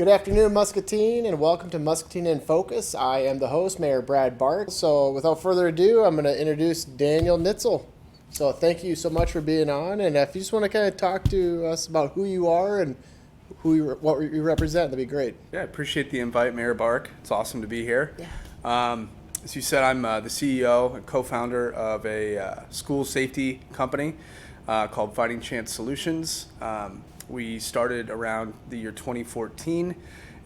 Good afternoon, Muscatine, and welcome to Muscatine in Focus. I am the host, Mayor Brad Bart. So without further ado, I'm going to introduce Daniel Nitzel. So thank you so much for being on, and if you just want to kind of talk to us about who you are and what you represent, that'd be great. Yeah, I appreciate the invite, Mayor Bark. It's awesome to be here. Yeah. As you said, I'm the CEO and co-founder of a school safety company called Fighting Chance Solutions. We started around the year 2014,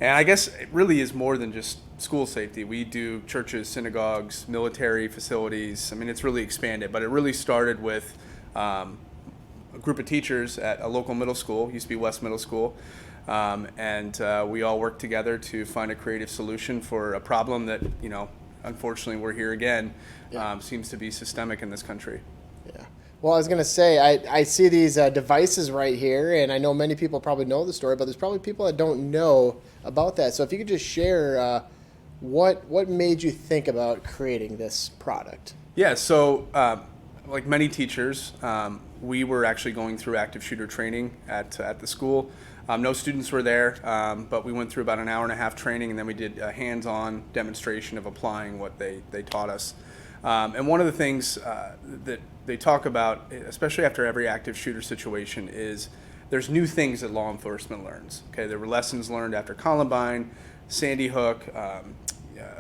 and I guess it really is more than just school safety. We do churches, synagogues, military facilities. I mean, it's really expanded, but it really started with a group of teachers at a local middle school, used to be West Middle School, and we all worked together to find a creative solution for a problem that, unfortunately we're here again, seems to be systemic in this country. Yeah. Well, I was going to say, I see these devices right here, and I know many people probably know the story, but there's probably people that don't know about that. So if you could just share what made you think about creating this product? Yeah, so like many teachers, we were actually going through active shooter training at the school. No students were there, but we went through about an hour and a half training, and then we did a hands-on demonstration of applying what they taught us. And one of the things that they talk about, especially after every active shooter situation, is there's new things that law enforcement learns. Okay, there were lessons learned after Columbine, Sandy Hook,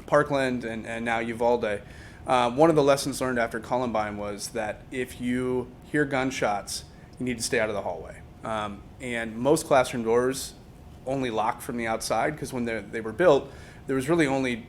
Parkland, and now Uvalde. One of the lessons learned after Columbine was that if you hear gunshots, you need to stay out of the hallway. And most classroom doors only lock from the outside, because when they were built, there was really only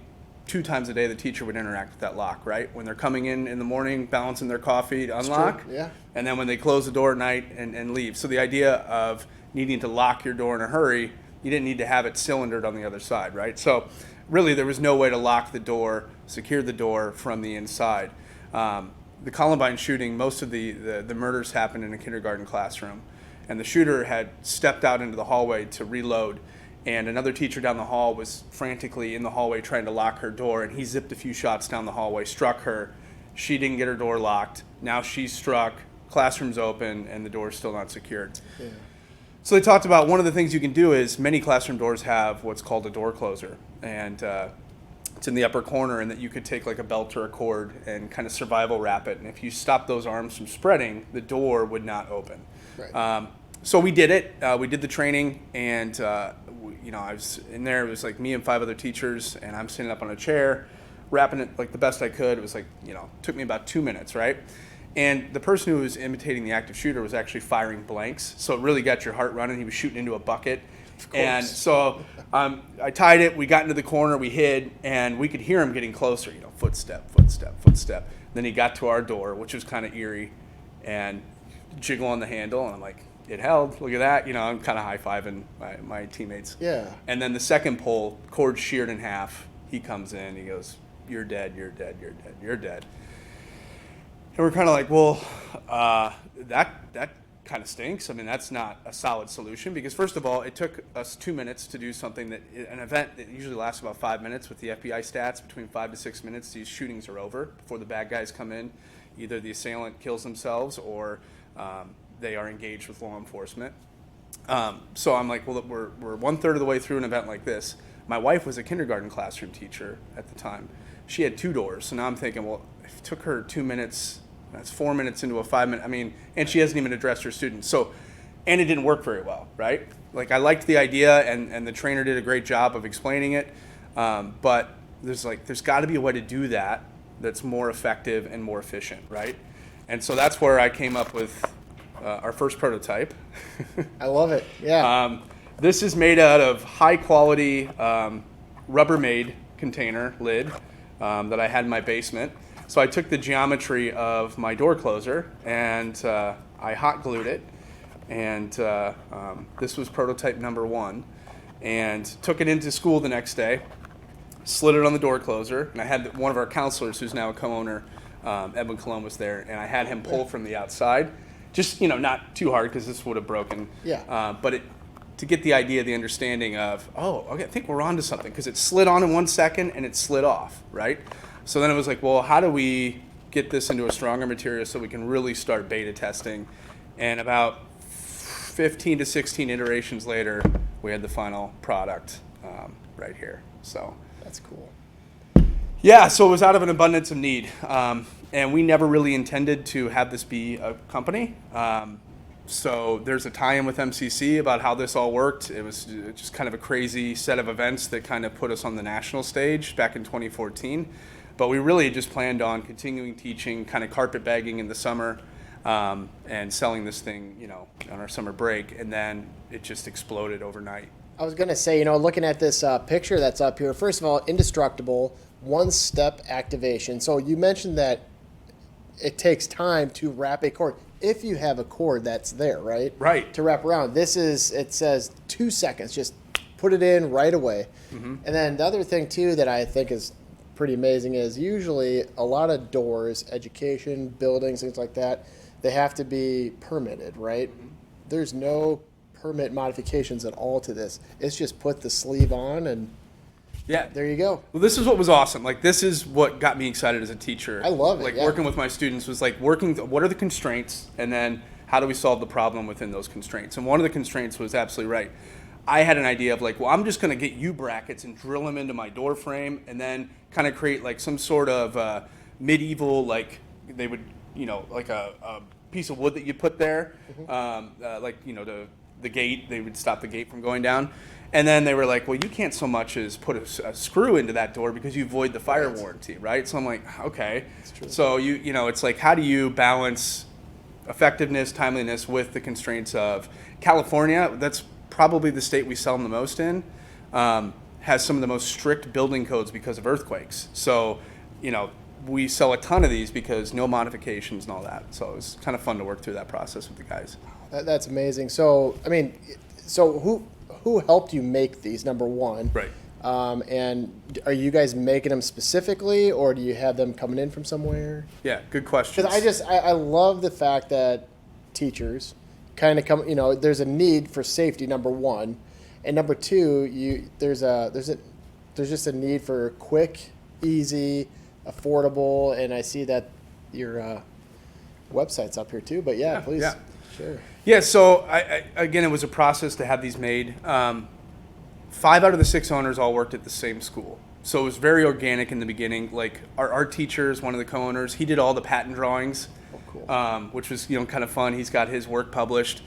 2 times a day the teacher would interact with that lock, right? When they're coming in the morning, balancing their coffee to unlock, Yeah. and then when they close the door at night and leave. So the idea of needing to lock your door in a hurry, you didn't need to have it cylindered on the other side, right? So really there was no way to lock the door, secure the door from the inside. The Columbine shooting, most of the murders happened in a kindergarten classroom, and the shooter had stepped out into the hallway to reload, and another teacher down the hall was frantically in the hallway trying to lock her door, and he zipped a few shots down the hallway, struck her. She didn't get her door locked. Now she's struck, classroom's open, and the door's still not secured. Yeah. So they talked about one of the things you can do is many classroom doors have what's called a door closer, and it's in the upper corner, and that you could take like a belt or a cord and kind of survival wrap it, and if you stop those arms from spreading, the door would not open. Right. So we did it. We did the training, and I was in there. It was like me and 5 other teachers, and I'm sitting up on a chair, wrapping it like the best I could. It was like, took me about 2 minutes, right? And the person who was imitating the active shooter was actually firing blanks, so it really got your heart running. He was shooting into a bucket. And so I tied it. We got into the corner. We hid, and we could hear him getting closer. Footstep, footstep, footstep. Then he got to our door, which was kind of eerie, and jiggle on the handle, and I'm like, it held. Look at that. I'm kind of high-fiving my teammates. Yeah. And then the second pull, cord sheared in half. He comes in. He goes, "You're dead. You're dead. You're dead. You're dead." And we're kind of like, well, that kind of stinks. I mean, that's not a solid solution, because first of all, it took us 2 minutes to do something an event that usually lasts about 5 minutes. With the FBI stats, between 5 to 6 minutes, these shootings are over before the bad guys come in. Either the assailant kills themselves, or they are engaged with law enforcement. So I'm like, well, we're 1/3 of the way through an event like this. My wife was a kindergarten classroom teacher at the time. She had 2 doors. So now I'm thinking, well, if it took her 2 minutes, that's 4 minutes into a 5-minute, and she hasn't even addressed her students. So, and it didn't work very well, right? Like, I liked the idea, and the trainer did a great job of explaining it. But there's got to be a way to do that that's more effective and more efficient, right? And so that's where I came up with our first prototype. I love it. Yeah. This is made out of high-quality Rubbermaid container lid that I had in my basement. So I took the geometry of my door closer, and I hot glued it, and this was prototype number 1, and took it into school the next day, slid it on the door closer, and I had one of our counselors, who's now a co-owner, Edwin Cologne, was there, and I had him pull from the outside. Just, not too hard, because this would have broken. Yeah. But to get the idea, the understanding of, okay, I think we're onto something, because it slid on in 1 second and it slid off, right? So then it was like, well, how do we get this into a stronger material so we can really start beta testing? And about 15 to 16 iterations later, we had the final product right here. So That's cool. yeah, so it was out of an abundance of need. And we never really intended to have this be a company. So there's a tie-in with MCC about how this all worked. It was just kind of a crazy set of events that kind of put us on the national stage back in 2014. But we really just planned on continuing teaching, kind of carpetbagging in the summer, and selling this thing, on our summer break. And then it just exploded overnight. I was going to say, looking at this picture that's up here, first of all, indestructible, one-step activation. So you mentioned that it takes time to wrap a cord. If you have a cord that's there, right? Right. To wrap around. It says 2 seconds. Just put it in right away. Mm-hmm. And then the other thing, too, that I think is pretty amazing is usually a lot of doors, education, buildings, things like that, they have to be permitted, right? Mm-hmm. There's no permit modifications at all to this. It's just put the sleeve on and yeah, there you go. Well, this is what was awesome. Like, this is what got me excited as a teacher. I love it. Like, working with my students was like what are the constraints, and then how do we solve the problem within those constraints? And one of the constraints was absolutely right. I had an idea of like, well, I'm just going to get U-brackets and drill them into my door frame, and then kind of create like some sort of medieval, like they would, like a piece of wood that you put there, mm-hmm. The gate, they would stop the gate from going down. And then they were like, well, you can't so much as put a screw into that door because you void the fire warranty, right? So I'm like, okay. So it's like, how do you balance effectiveness, timeliness with the constraints of California? That's probably the state we sell them the most in. Has some of the most strict building codes because of earthquakes. So, we sell a ton of these because no modifications and all that. So it was kind of fun to work through that process with the guys. That's amazing. So, who helped you make these, number one? Right. And are you guys making them specifically, or do you have them coming in from somewhere? Yeah, good question. Because I love the fact that teachers kind of come, there's a need for safety, number one. And number two, there's just a need for quick, easy, affordable, and I see that your website's up here too, but yeah, please. Yeah. Sure. Yeah, so again, it was a process to have these made. 5 out of the 6 owners all worked at the same school. So it was very organic in the beginning. Like our art teacher is one of the co-owners. He did all the patent drawings, cool. Which was kind of fun. He's got his work published.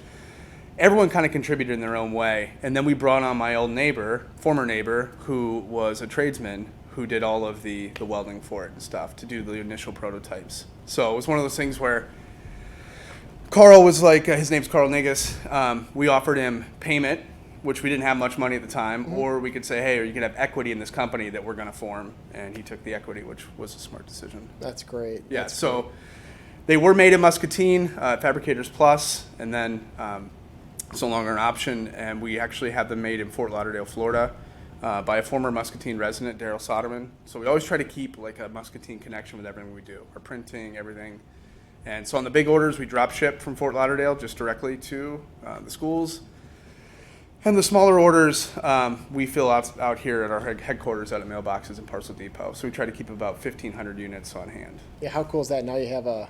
Everyone kind of contributed in their own way. And then we brought on my old former neighbor, who was a tradesman, who did all of the welding for it and stuff to do the initial prototypes. So it was one of those things where Carl was like, his name's Carl Negus. We offered him payment, which we didn't have much money at the time, mm-hmm. or we could say, hey, or you can have equity in this company that we're going to form. And he took the equity, which was a smart decision. That's great. Yeah, That's so great. They were made in Muscatine, Fabricators Plus, and then it's no longer an option. And we actually have them made in Fort Lauderdale, Florida, by a former Muscatine resident, Daryl Soderman. So we always try to keep like a Muscatine connection with everything we do, our printing, everything. And so on the big orders, we drop ship from Fort Lauderdale just directly to the schools. And the smaller orders, we fill out here at our headquarters out of mailboxes and Parcel Depot. So we try to keep about 1,500 units on hand. Yeah, how cool is that? Now you have a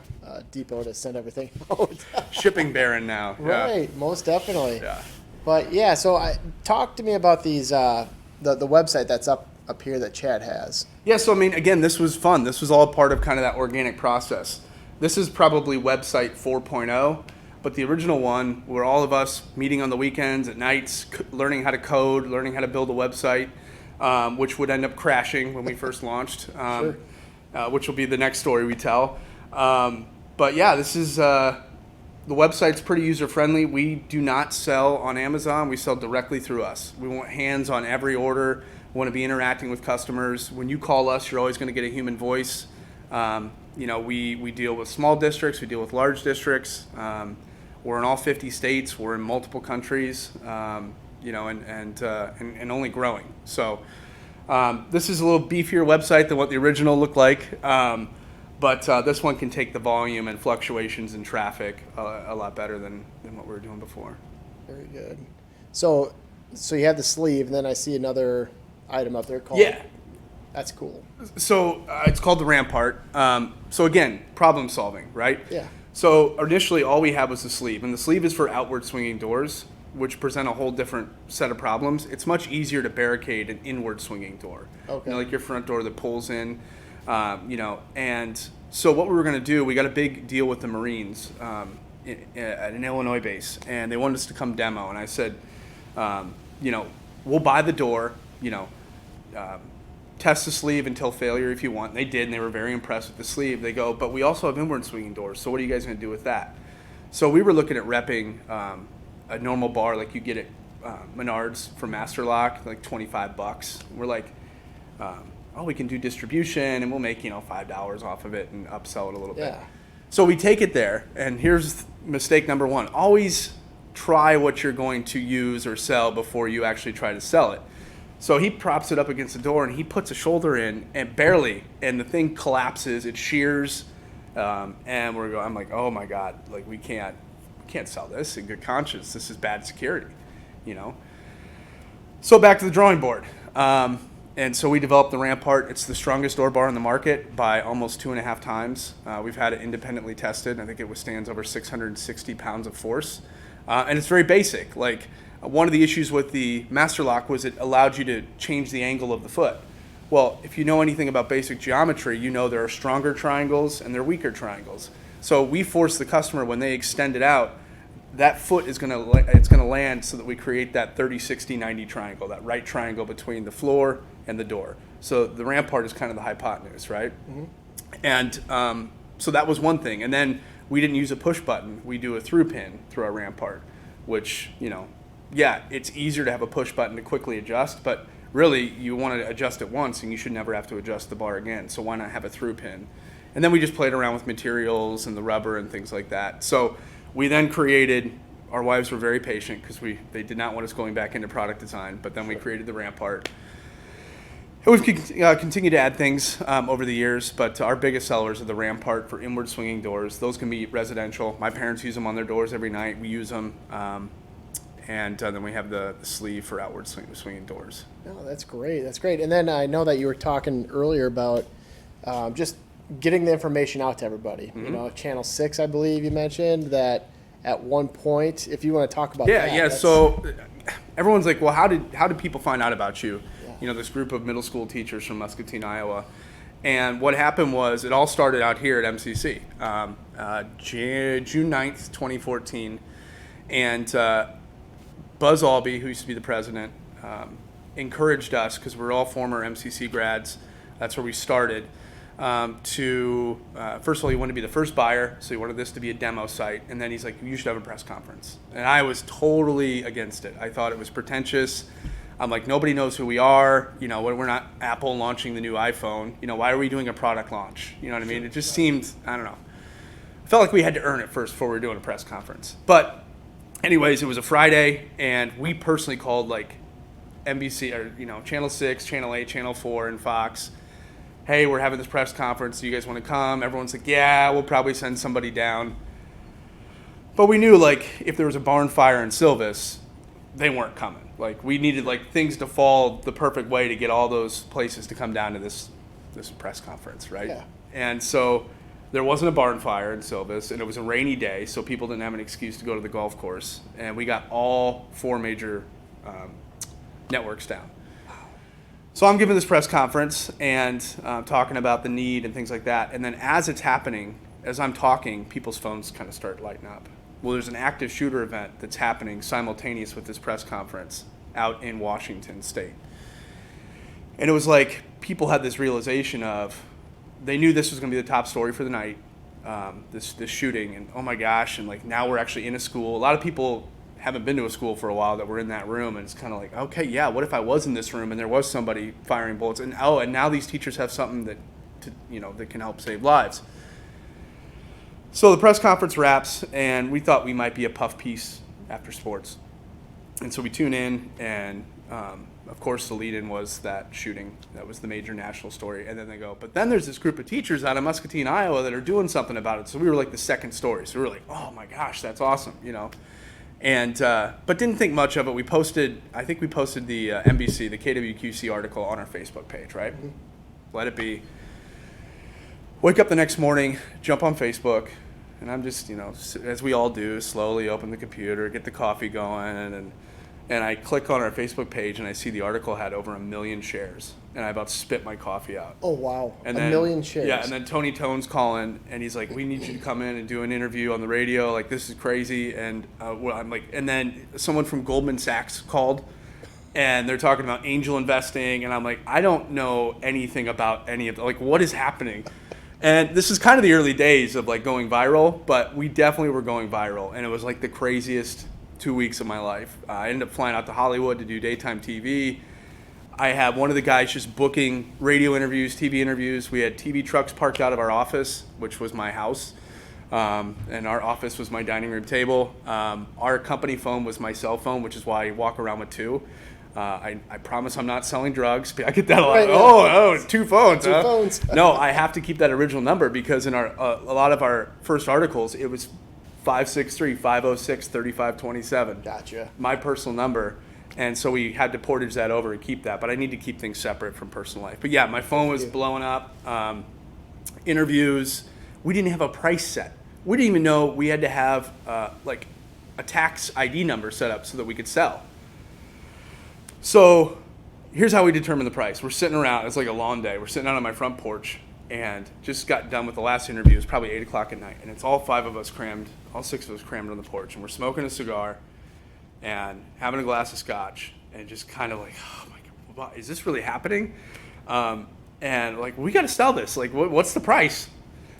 depot to send everything out. Shipping baron now. Right, yeah. Most definitely. Yeah. But yeah, so talk to me about these, the website that's up here that Chad has. Yeah, so again, this was fun. This was all part of kind of that organic process. This is probably website 4.0, but the original one were all of us meeting on the weekends, at nights, learning how to code, learning how to build a website, which would end up crashing when we first launched, Sure. Which will be the next story we tell. But yeah, this is the website's pretty user-friendly. We do not sell on Amazon. We sell directly through us. We want hands on every order. We want to be interacting with customers. When you call us, you're always going to get a human voice. We deal with small districts, we deal with large districts. We're in all 50 states, we're in multiple countries, and only growing. So this is a little beefier website than what the original looked like, but this one can take the volume and fluctuations in traffic a lot better than what we were doing before. Very good. So you have the sleeve, and then I see another item up there called... Yeah. That's cool. So it's called the Rampart. So again, problem solving, right? Yeah. So initially, all we had was the sleeve, and the sleeve is for outward swinging doors, which present a whole different set of problems. It's much easier to barricade an inward swinging door, Okay. like your front door that pulls in, And so what we were going to do, we got a big deal with the Marines at an Illinois base, and they wanted us to come demo. And I said, we'll buy the door, test the sleeve until failure if you want. And they did, and they were very impressed with the sleeve. They go, but we also have inward swinging doors, so what are you guys going to do with that? So we were looking at repping a normal bar like you get at Menards for Master Lock, like $25. We're like, we can do distribution, and we'll make $5 off of it and upsell it a little bit. Yeah. So we take it there, and here's mistake number one. Always try what you're going to use or sell before you actually try to sell it. So he props it up against the door, and he puts a shoulder in, and barely, and the thing collapses, it shears, and I'm like, oh my God, like we can't sell this in good conscience. This is bad security, So back to the drawing board. And so we developed the Rampart. It's the strongest door bar in the market by almost 2.5 times. We've had it independently tested. I think it withstands over 660 pounds of force. And it's very basic. Like, one of the issues with the Master Lock was it allowed you to change the angle of the foot. Well, if you know anything about basic geometry, you know there are stronger triangles and there are weaker triangles. So we force the customer, when they extend it out, that foot is going to land so that we create that 30, 60, 90 triangle, that right triangle between the floor and the door. So the Rampart is kind of the hypotenuse, right? Mm-hmm. And so that was one thing. And then we didn't use a push button. We do a through pin through our Rampart, which, it's easier to have a push button to quickly adjust, but really you want to adjust it once and you should never have to adjust the bar again. So why not have a through pin? And then we just played around with materials and the rubber and things like that. So we then created, our wives were very patient because they did not want us going back into product design, but then we created the Rampart. And we've continued to add things over the years, but our biggest sellers are the Rampart for inward swinging doors. Those can be residential. My parents use them on their doors every night. We use them. And then we have the sleeve for outward swinging doors. Oh, that's great. That's great. And then I know that you were talking earlier about just getting the information out to everybody. Mm-hmm. Channel 6, I believe you mentioned that at one point. If you want to talk about that. Yeah. So everyone's like, well, how did people find out about you? Yeah. This group of middle school teachers from Muscatine, Iowa. And what happened was it all started out here at MCC, June 9th, 2014. And Buzz Albee, who used to be the president, encouraged us, because we're all former MCC grads, that's where we started, to, first of all, he wanted to be the first buyer, so he wanted this to be a demo site, and then he's like, you should have a press conference. And I was totally against it. I thought it was pretentious. I'm like, nobody knows who we are. We're not Apple launching the new iPhone. Why are we doing a product launch? You know what I mean? It just seemed, I don't know. I felt like we had to earn it first before we were doing a press conference. But anyways, it was a Friday, and we personally called like NBC or Channel 6, Channel 8, Channel 4, and Fox. Hey, we're having this press conference. Do you guys want to come? Everyone's like, yeah, we'll probably send somebody down. But we knew, like, if there was a barn fire in Silvis, they weren't coming. Like, we needed things to fall the perfect way to get all those places to come down to this press conference, right? Yeah. And so there wasn't a barn fire in Silvis, and it was a rainy day, so people didn't have an excuse to go to the golf course. And we got all 4 major networks down. So I'm giving this press conference and talking about the need and things like that. And then as it's happening, as I'm talking, people's phones kind of start lighting up. Well, there's an active shooter event that's happening simultaneous with this press conference out in Washington State. And it was like people had this realization of, they knew this was going to be the top story for the night, this shooting, and oh my gosh, and now we're actually in a school. A lot of people haven't been to a school for a while that were in that room, and it's kind of like, okay, yeah, what if I was in this room and there was somebody firing bullets, and now these teachers have something that can help save lives. So the press conference wraps, and we thought we might be a puff piece after sports. And so we tune in, and of course the lead-in was that shooting. That was the major national story. And then they go, but then there's this group of teachers out of Muscatine, Iowa that are doing something about it. So we were like the second story. So we were like, oh my gosh, that's awesome, And but didn't think much of it. I think we posted the NBC, the KWQC article on our Facebook page, right? Mm-hmm. Let it be. Wake up the next morning, jump on Facebook, And I'm just, as we all do, slowly open the computer, get the coffee going, and I click on our Facebook page, and I see the article had over 1 million shares, and I about spit my coffee out. Oh, wow. And a then, million shares. Yeah, and then Tony Tone's calling, and he's like, we need you to come in and do an interview on the radio. Like, this is crazy. And I'm like, and then someone from Goldman Sachs called, and they're talking about angel investing, and I'm like, I don't know anything about any of that. Like, what is happening? And this is kind of the early days of, like, going viral, but we definitely were going viral, and it was, like, the craziest 2 weeks of my life. I ended up flying out to Hollywood to do daytime TV. I had one of the guys just booking radio interviews, TV interviews. We had TV trucks parked out of our office, which was my house, and our office was my dining room table. Our company phone was my cell phone, which is why I walk around with two. I promise I'm not selling drugs. I get that a lot. Right, yeah. Oh, two phones. Two phones. No, I have to keep that original number because in our a lot of our first articles, it was 563-506-3527. Gotcha. My personal number. And so we had to portage that over and keep that. But I need to keep things separate from personal life. But yeah, my phone was blowing up. Interviews. We didn't have a price set. We didn't even know we had to have like a tax ID number set up so that we could sell. So here's how we determine the price. We're sitting around. It's like a long day. We're sitting out on my front porch and just got done with the last interview. It was probably 8 o'clock at night. And it's all 5 of us crammed, all 6 of us crammed on the porch. And we're smoking a cigar and having a glass of scotch and just kind of like, oh my God, is this really happening? And like, we got to sell this. Like, what's the price?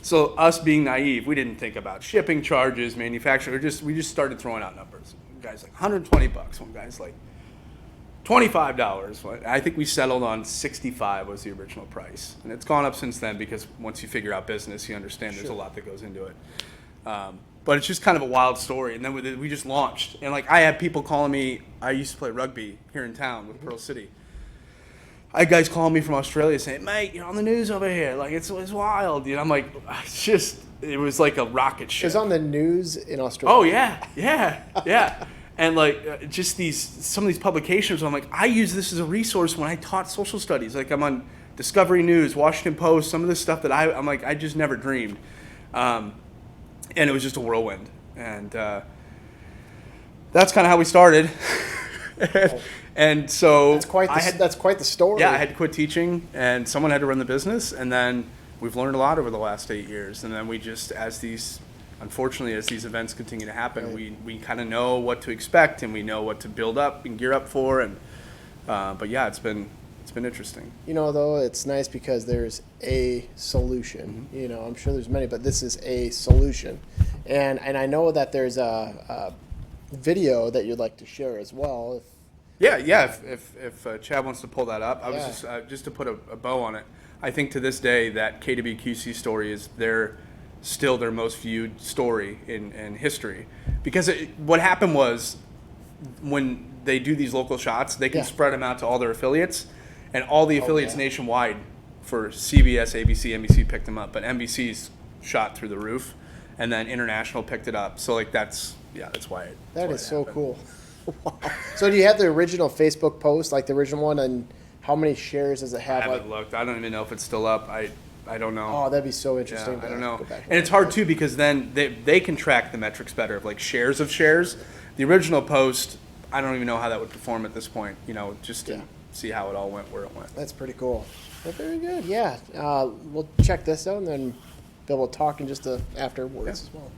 So us being naive, we didn't think about shipping charges, manufacturing. We just started throwing out numbers. One guy's like $120. One guy's like $25. I think we settled on $65 was the original price. And it's gone up since then because once you figure out business, you understand there's a lot that goes into it. But it's just kind of a wild story. And then we just launched. And like, I had people calling me. I used to play rugby here in town with Pearl City. I had guys calling me from Australia saying, mate, you're on the news over here. Like, it's wild. You know, I'm like, it was like a rocket ship. It was on the news in Australia. Oh, yeah. And like, just some of these publications, I'm like, I use this as a resource when I taught social studies. Like, I'm on Discovery News, Washington Post, some of this stuff that I'm like, I just never dreamed. And it was just a whirlwind. And that's kind of how we started. And so that's quite the story. Yeah, I had to quit teaching, and someone had to run the business. And then we've learned a lot over the last 8 years. And then we just, unfortunately, as these events continue to happen, right, we kind of know what to expect, and we know what to build up and gear up for. And but yeah, it's been interesting. You know, though, it's nice because there's a solution. Mm-hmm. You know, I'm sure there's many, but this is a solution. And I know that there's a video that you'd like to share as well. If Chad wants to pull that up, I was just to put a bow on it. I think to this day that KWQC story is still their most viewed story in history, because what happened was when they do these local shots, they can spread them out to all their affiliates, and all the affiliates nationwide for CBS, ABC, NBC picked them up, but NBC's shot through the roof, and then international picked it up. So like that's why that is so cool. Wow. So do you have the original Facebook post, like the original one, and how many shares does it have? I haven't looked. I don't even know if it's still up. I don't know. Oh, that'd be so interesting. Yeah, I don't know. And it's hard too because then they can track the metrics better of like shares of shares. The original post, I don't even know how that would perform at this point, just to see how it all went, where it went. That's pretty cool. Well, very good. Yeah. We'll check this out and then Bill will talk in just afterwards as well.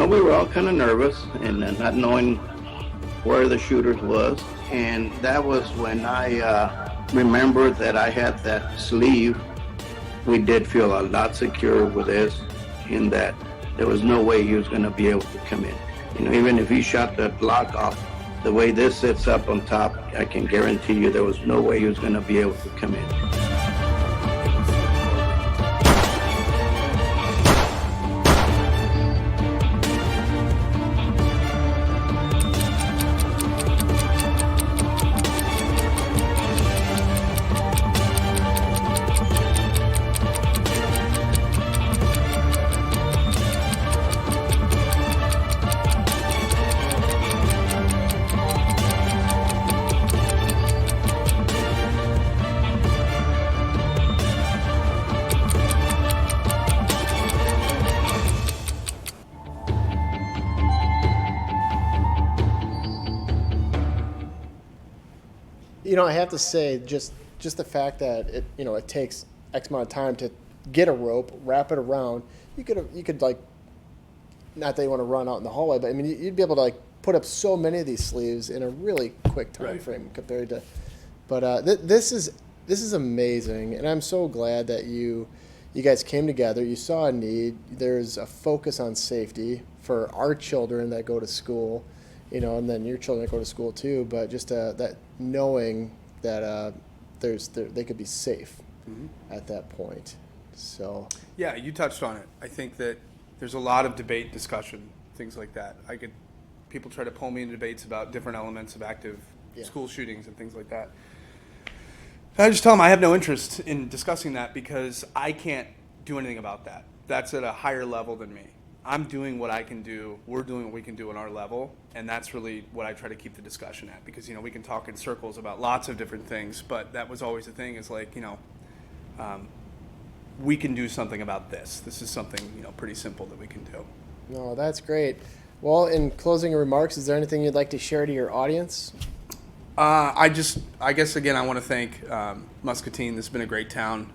We were all kind of nervous and not knowing where the shooters was. And that was when I remembered that I had that sleeve. We did feel a lot secure with this, in that there was no way he was going to be able to come in. Even if he shot the lock off, the way this sits up on top, I can guarantee you there was no way he was going to be able to come in. I have to say, just the fact that it takes X amount of time to get a rope, wrap it around. You could like, not that you want to run out in the hallway, but I mean, you'd be able to like put up so many of these sleeves in a really quick time frame compared to. But this is amazing, and I'm so glad that you guys came together. You saw a need. There's a focus on safety for our children that go to school, and then your children that go to school too. But just that knowing that they could be safe at that point. So Yeah, you touched on it. I think that there's a lot of debate, discussion, things like that. People try to pull me into debates about different elements of active school shootings and things like that. I just tell them I have no interest in discussing that because I can't do anything about that. That's at a higher level than me. I'm doing what I can do. We're doing what we can do on our level, and that's really what I try to keep the discussion at. Because we can talk in circles about lots of different things, but that was always the thing. Is like we can do something about this. This is something pretty simple that we can do. No, that's great. Well, in closing remarks, is there anything you'd like to share to your audience? I guess again, I want to thank Muscatine. This has been a great town.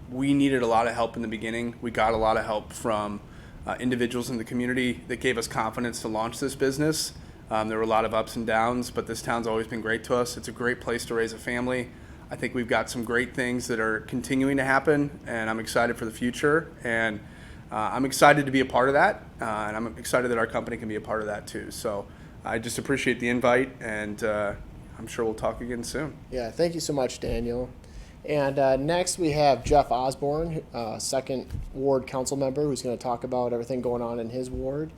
We needed a lot of help in the beginning. We got a lot of help from individuals in the community that gave us confidence to launch this business. There were a lot of ups and downs, but this town's always been great to us. It's a great place to raise a family. I think we've got some great things that are continuing to happen, and I'm excited for the future. And I'm excited to be a part of that, and I'm excited that our company can be a part of that too. So I just appreciate the invite, and I'm sure we'll talk again soon. Yeah, thank you so much, Daniel. And next we have Jeff Osborne, second ward council member, who's going to talk about everything going on in his ward.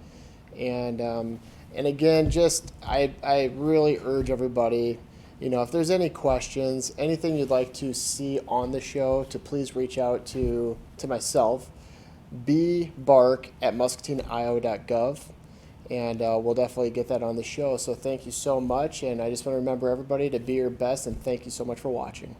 And again, I really urge everybody, if there's any questions, anything you'd like to see on the show, to please reach out to myself, bbark@muscatineio.gov. And we'll definitely get that on the show. So thank you so much. And I just want to remember everybody to be your best, and thank you so much for watching.